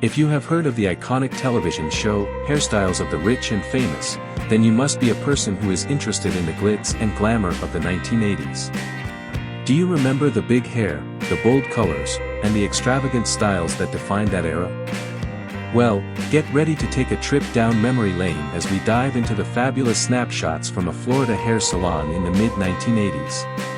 If you have heard of the iconic television show, Hairstyles of the Rich and Famous, then you must be a person who is interested in the glitz and glamour of the 1980s. Do you remember the big hair, the bold colors, and the extravagant styles that defined that era? Well, get ready to take a trip down memory lane as we dive into the fabulous snapshots from a Florida hair salon in the mid-1980s.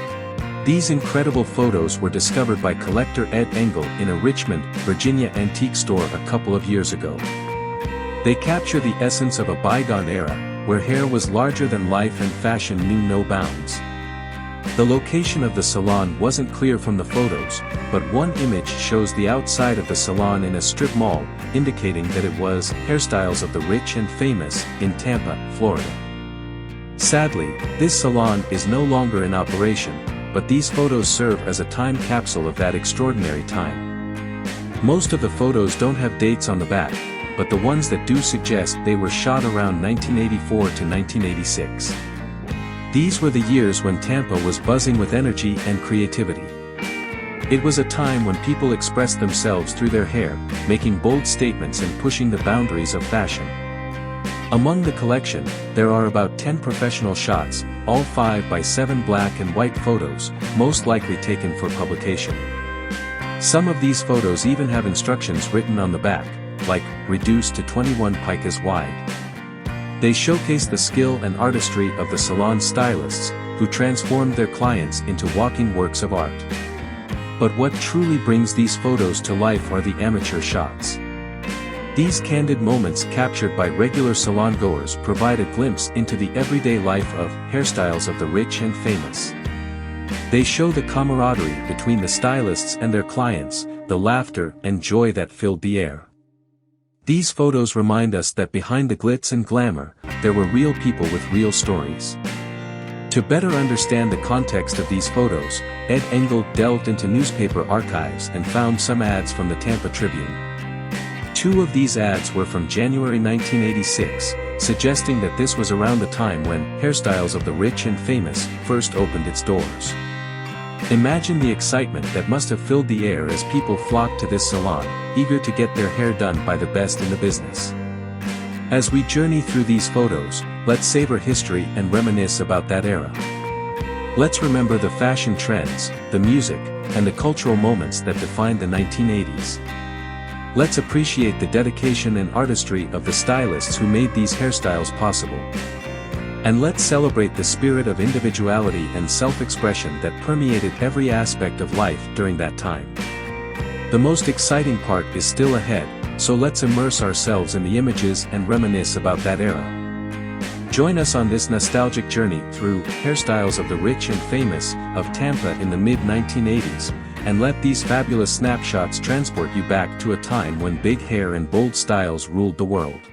These incredible photos were discovered by collector Ed Engel in a Richmond, Virginia antique store a couple of years ago. They capture the essence of a bygone era, where hair was larger than life and fashion knew no bounds. The location of the salon wasn't clear from the photos, but one image shows the outside of the salon in a strip mall, indicating that it was Hairstyles of the Rich and Famous in Tampa, Florida. Sadly, this salon is no longer in operation, but these photos serve as a time capsule of that extraordinary time. Most of the photos don't have dates on the back, but the ones that do suggest they were shot around 1984 to 1986. These were the years when Tampa was buzzing with energy and creativity. It was a time when people expressed themselves through their hair, making bold statements and pushing the boundaries of fashion. Among the collection, there are about 10 professional shots, all 5x7 black and white photos, most likely taken for publication. Some of these photos even have instructions written on the back, like, reduced to 21 picas wide. They showcase the skill and artistry of the salon stylists, who transformed their clients into walking works of art. But what truly brings these photos to life are the amateur shots. These candid moments captured by regular salon goers provide a glimpse into the everyday life of Hairstyles of the Rich and Famous. They show the camaraderie between the stylists and their clients, the laughter and joy that filled the air. These photos remind us that behind the glitz and glamour, there were real people with real stories. To better understand the context of these photos, Ed Engel delved into newspaper archives and found some ads from the Tampa Tribune. Two of these ads were from January 1986, suggesting that this was around the time when Hairstyles of the Rich and Famous first opened its doors. Imagine the excitement that must have filled the air as people flocked to this salon, eager to get their hair done by the best in the business. As we journey through these photos, let's savor history and reminisce about that era. Let's remember the fashion trends, the music, and the cultural moments that defined the 1980s. Let's appreciate the dedication and artistry of the stylists who made these hairstyles possible. And let's celebrate the spirit of individuality and self-expression that permeated every aspect of life during that time. The most exciting part is still ahead, so let's immerse ourselves in the images and reminisce about that era. Join us on this nostalgic journey through Hairstyles of the Rich and Famous of Tampa in the mid-1980s, and let these fabulous snapshots transport you back to a time when big hair and bold styles ruled the world.